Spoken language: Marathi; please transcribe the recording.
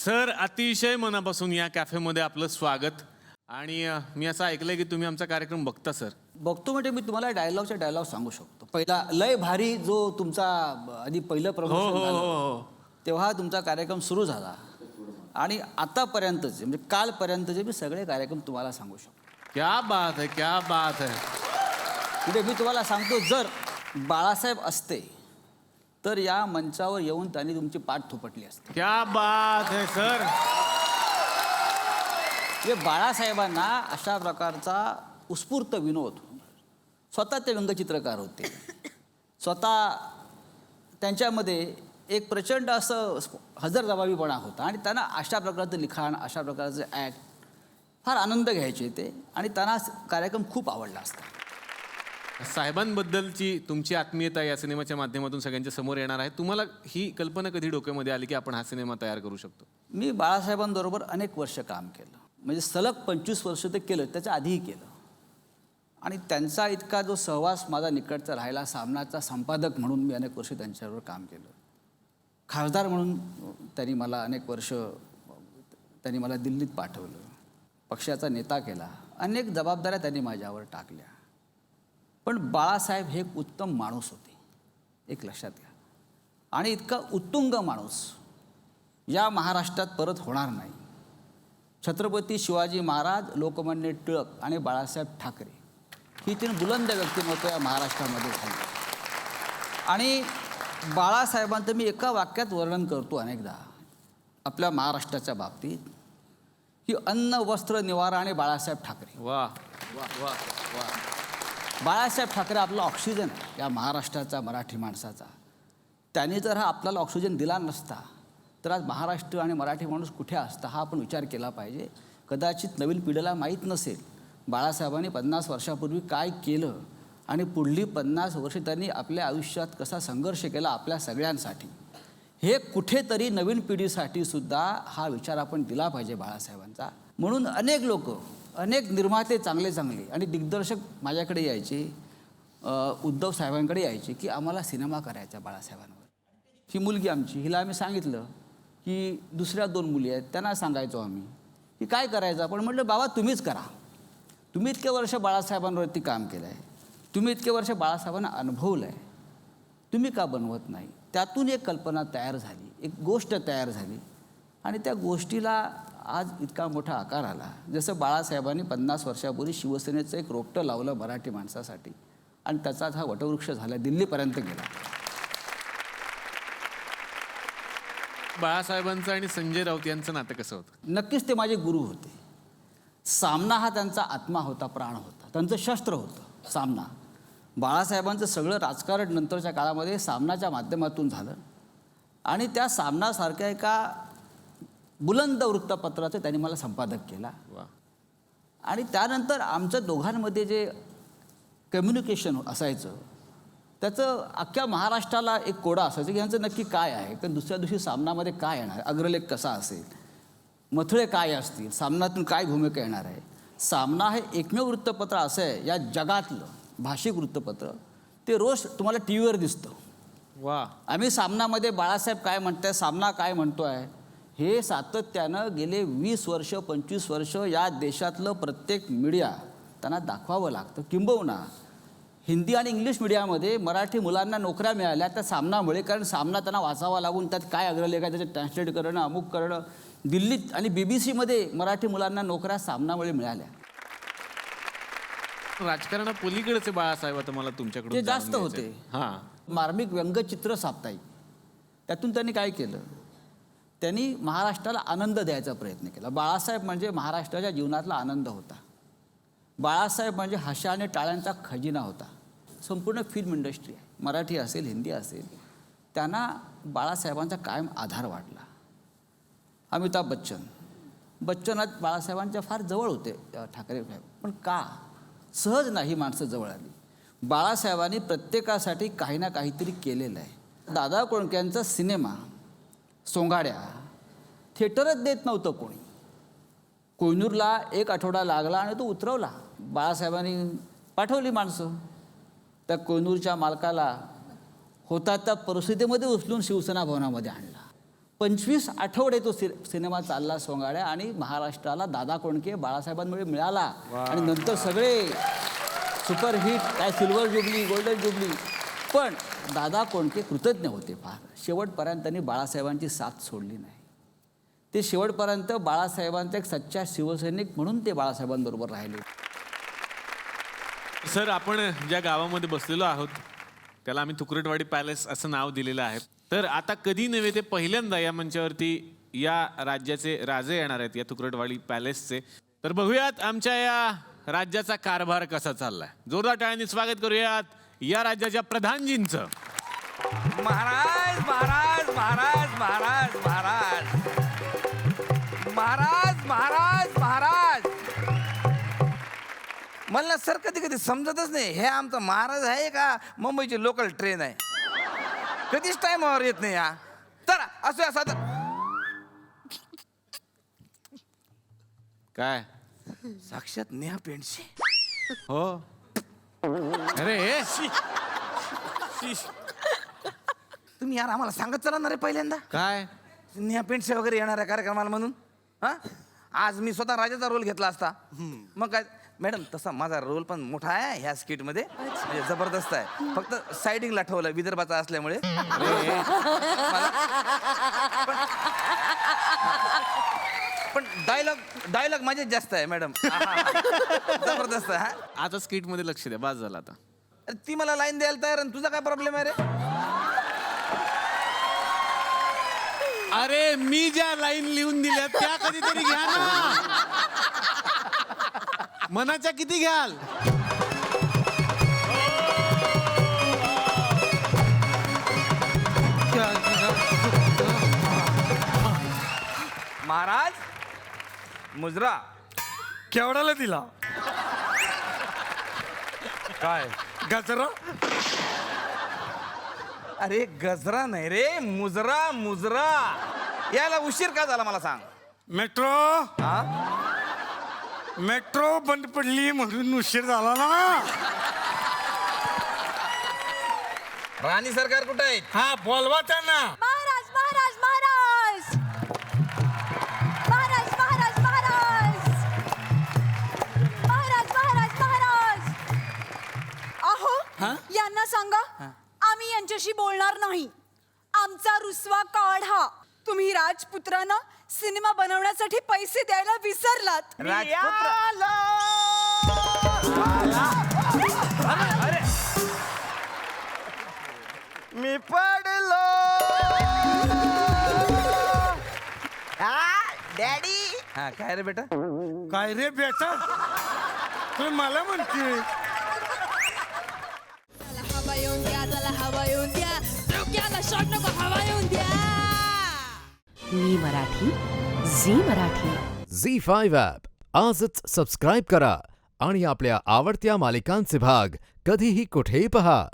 सर, अतिशय मनापासून या कॅफेमध्ये आपलं स्वागत. आणि मी असं ऐकलंय की तुम्ही आमचा कार्यक्रम बघता सर. बघतो म्हणजे मी तुम्हाला डायलॉग सांगू शकतो. पहिला लय भारी जो तुमचा आधी पहिलं प्रमोशन झालं तेव्हा तुमचा कार्यक्रम सुरू झाला आणि आतापर्यंतचे म्हणजे कालपर्यंतचे मी सगळे कार्यक्रम तुम्हाला सांगू शकतो. क्या बात है, क्या बात है. म्हणजे मी तुम्हाला सांगतो, जर बाळासाहेब असते तर या मंचावर येऊन त्यांनी तुमची पाठ थोपटली असते. क्या बात है सर. म्हणजे बाळासाहेबांना अशा प्रकारचा उत्स्फूर्त विनोद, स्वतः ते व्यंगचित्रकार होते, स्वतः त्यांच्यामध्ये एक प्रचंड असं हजरजबाबीपणा होता आणि त्यांना अशा प्रकारचं लिखाण, अशा प्रकारचं ॲक्ट फार आनंद घ्यायचे ते आणि त्यांना कार्यक्रम खूप आवडला असता. साहेबांबद्दलची तुमची आत्मीयता या सिनेमाच्या माध्यमातून सगळ्यांच्या समोर येणार आहे. तुम्हाला ही कल्पना कधी डोक्यामध्ये आली की आपण हा सिनेमा तयार करू शकतो? मी बाळासाहेबांबरोबर अनेक वर्ष काम केलं, म्हणजे सलग 25 वर्ष ते केलं, त्याच्या आधीही केलं. आणि त्यांचा इतका जो सहवास माझा निकटचा राहिला, सामनाचा संपादक म्हणून मी अनेक वर्ष त्यांच्याबरोबर काम केलं, खासदार म्हणून त्यांनी मला अनेक वर्ष त्यांनी मला दिल्लीत पाठवलं, पक्षाचा नेता केला, अनेक जबाबदाऱ्या त्यांनी माझ्यावर टाकल्या. पण बाळासाहेब हे एक उत्तम माणूस होते, एक लक्षात घ्या. आणि इतका उत्तुंग माणूस या महाराष्ट्रात परत होणार नाही. छत्रपती शिवाजी महाराज, लोकमान्य टिळक आणि बाळासाहेब ठाकरे ही तीन बुलंद व्यक्तिमत्व या महाराष्ट्रामध्ये झाली. आणि बाळासाहेबांचं मी एका वाक्यात वर्णन करतो अनेकदा आपल्या महाराष्ट्राच्या बाबतीत, की अन्न, वस्त्र, निवारा आणि बाळासाहेब ठाकरे. वा वा वा वा. बाळासाहेब ठाकरे आपला ऑक्सिजन आहे या महाराष्ट्राचा, मराठी माणसाचा. त्यांनी जर हा आपल्याला ऑक्सिजन दिला नसता तर आज महाराष्ट्र आणि मराठी माणूस कुठे असता हा आपण विचार केला पाहिजे. कदाचित नवीन पिढीला माहीत नसेल बाळासाहेबांनी 50 वर्षापूर्वी काय केलं आणि पुढली 50 वर्ष त्यांनी आपल्या आयुष्यात कसा संघर्ष केला आपल्या सगळ्यांसाठी. हे कुठेतरी नवीन पिढीसाठी सुद्धा हा विचार आपण दिला पाहिजे बाळासाहेबांचा. म्हणून अनेक लोक, अनेक निर्माते चांगले चांगले आणि दिग्दर्शक माझ्याकडे यायचे, उद्धव साहेबांकडे यायचे की आम्हाला सिनेमा करायचा बाळासाहेबांवर. ही मुलगी आमची, हिला आम्ही सांगितलं की दुसऱ्या 2 मुली आहेत, त्यांना सांगायचो आम्ही की काय करायचं आपण. म्हटलं बाबा तुम्हीच करा, तुम्ही इतके वर्ष बाळासाहेबांवरती काम केलं आहे, तुम्ही इतके वर्ष बाळासाहेबांना अनुभवलं आहे, तुम्ही का बनवत नाही. त्यातून एक कल्पना तयार झाली, एक गोष्ट तयार झाली आणि त्या गोष्टीला आज इतका मोठा आकार आला. जसं बाळासाहेबांनी 50 वर्षापूर्वी शिवसेनेचं एक रोपटं लावलं मराठी माणसासाठी आणि त्याचाच हा वटवृक्ष झाला, दिल्लीपर्यंत गेला. बाळासाहेबांचं आणि संजय राऊत यांचं नातं कसं होतं? नक्कीच ते माझे गुरु होते. सामना हा त्यांचा आत्मा होता, प्राण होता, त्यांचं शस्त्र होतं सामना. बाळासाहेबांचं सगळं राजकारण नंतरच्या काळामध्ये सामनाच्या माध्यमातून झालं आणि त्या सामनासारख्या एका बुलंद वृत्तपत्राचं त्यांनी मला संपादक केला. वा. आणि त्यानंतर आमच्या दोघांमध्ये जे कम्युनिकेशन असायचं त्याचं अख्ख्या महाराष्ट्राला एक कोडा असायचं की यांचं नक्की काय आहे, कारण दुसऱ्या दिवशी सामनामध्ये काय येणार, अग्रलेख कसा असेल, मथळे काय असतील, सामनातून काय भूमिका येणार आहे. सामना हे एकमेव वृत्तपत्र असं आहे या जगातलं भाषिक वृत्तपत्र, ते रोज तुम्हाला टी व्हीवर दिसतं. वा. आम्ही सामनामध्ये बाळासाहेब काय म्हणत आहे, सामना काय म्हणतो आहे, हे सातत्यानं गेले 20 वर्ष 25 वर्ष या देशातलं प्रत्येक मीडिया त्यांना दाखवावं लागतं. किंबहुना हिंदी आणि इंग्लिश मीडियामध्ये मराठी मुलांना नोकऱ्या मिळाल्या त्या सामनामुळे, कारण सामना त्यांना वाचावा लागून त्यात काय अग्रलेख आहे त्याचे ट्रान्सलेट करणं, अमुक करणं. दिल्लीत आणि BBC मराठी मुलांना नोकऱ्या सामनामुळे मिळाल्या. राजकारणापलीकडचे बाळासाहेब आता मला तुमच्याकडून ते जास्त जाणून होते. घ्यायचं आहे. हां. मार्मिक व्यंगचित्र साप्ताहिक, त्यातून त्यांनी काय केलं, त्यांनी महाराष्ट्राला आनंद द्यायचा प्रयत्न केला. बाळासाहेब म्हणजे महाराष्ट्राच्या जीवनातला आनंद होता. बाळासाहेब म्हणजे हशा आणि टाळ्यांचा खजिना होता. संपूर्ण फिल्म इंडस्ट्री आहे, मराठी असेल, हिंदी असेल, त्यांना बाळासाहेबांचा कायम आधार वाटला. अमिताभ बच्चन आज बाळासाहेबांच्या फार जवळ होते ठाकरे साहेब, पण का सहज नाही माणसं जवळ आली. बाळासाहेबांनी प्रत्येकासाठी काही ना काहीतरी केलेलं आहे. दादा कोंडकेंचा सिनेमा सोंगाड्या थिएटरच देत नव्हतं कोणी. कोहिनूरला 1 आठवडा लागला आणि तो उतरवला. बाळासाहेबांनी पाठवली माणसं. त्या कोहिनूरच्या मालकाला होता त्या परिस्थितीमध्ये उचलून शिवसेना भवनामध्ये आणला. 25 आठवडे तो सिनेमा चालला सोंगाड्या आणि महाराष्ट्राला दादा कोंडके बाळासाहेबांमुळे मिळाला. आणि नंतर सगळे सुपरहिट, काय सिल्वर जुबली, गोल्डन जुबली. पण दादा कोंडके कृतज्ञ होते फार. शेवटपर्यंत त्यांनी बाळासाहेबांची साथ सोडली नाही. ते शेवटपर्यंत बाळासाहेबांचा एक सच्चा शिवसैनिक म्हणून ते बाळासाहेबांबरोबर राहिले. सर, आपण ज्या गावामध्ये बसलेलो आहोत त्याला आम्ही तुकरटवाडी पॅलेस असं नाव दिलेलं आहे. तर आता कधी नव्हे ते पहिल्यांदा या मंचावरती या राज्याचे राजे येणार आहेत, या तुकरटवाडी पॅलेसचे. तर बघूयात आमच्या या राज्याचा कारभार कसा चाललाय. जोरदार टाळ्यांनी स्वागत करूयात या राज्याच्या प्रधानजींचं. महाराज महाराज महाराज महाराज महाराज महाराज महाराज महाराज मला सर कधी कधी समजतच नाही, हे आमचा महाराज आहे का मुंबईची लोकल ट्रेन आहे. कधीच टाइमावर येत नाही हा. तर असं असं तर काय साक्षात नेहा पेंडसे. हो? अरे तुम्ही यार आम्हाला सांगत चला ना रे पहिल्यांदा, काय नेहा पेंडसे वगैरे येणार आहे कार्यक्रमाला म्हणून. हा, आज मी स्वतः राजाचा रोल घेतला असता. मग काय मॅडम, तसा माझा रोल पण मोठा आहे ह्या स्किट मध्ये, म्हणजे जबरदस्त आहे. फक्त सायडिंगला ठेवलं विदर्भाचा असल्यामुळे. पण डायलॉग माझेच जास्त आहे मॅडम. जबरदस्त आहे हा. आता स्किट मध्ये लक्ष द्या, बाज झाला आता. अरे ती मला लाईन द्यायला तयार आणि तुझा काय प्रॉब्लेम आहे रे? अरे मी ज्या लाईन लिहून दिल्या त्या कधीतरी घ्या ना. मनाच्या किती घ्याल? महाराज मुजरा केवढ्याला दिला? काय? गजरा? अरे गजरा नाही रे, मुजरा मुजरा. यायला उशीर का झाला मला सांग. मेट्रो हा, मेट्रो बंद पडली म्हणून उशीर झाला ना. राणी सरकार कुठे आहे? हा, बोलवा त्यांना. महाराज महाराज महाराज महाराज महाराज महाराज महाराज महाराज महाराज अहो, यांना सांगा आम्ही यांच्याशी बोलणार नाही. आमचा रुसवा काढा. तुम्ही राजपुत्रांना सिनेमा बनवण्यासाठी पैसे द्यायला विसरलात. मी पडलो डॅडी. हा, काय रे बेटा? काय रे बेटा, तुम्ही मला म्हणते. हवा येऊन द्या, त्याला हवा येऊन द्या, डोक्याला शॉट नको, हवा येऊन द्या. मी मराठी, झी मराठी. झी5 ॲप आजच सबस्क्राईब करा आणि आपल्या आवडत्या मालिकांचे भाग कधीही कुठेही पहा.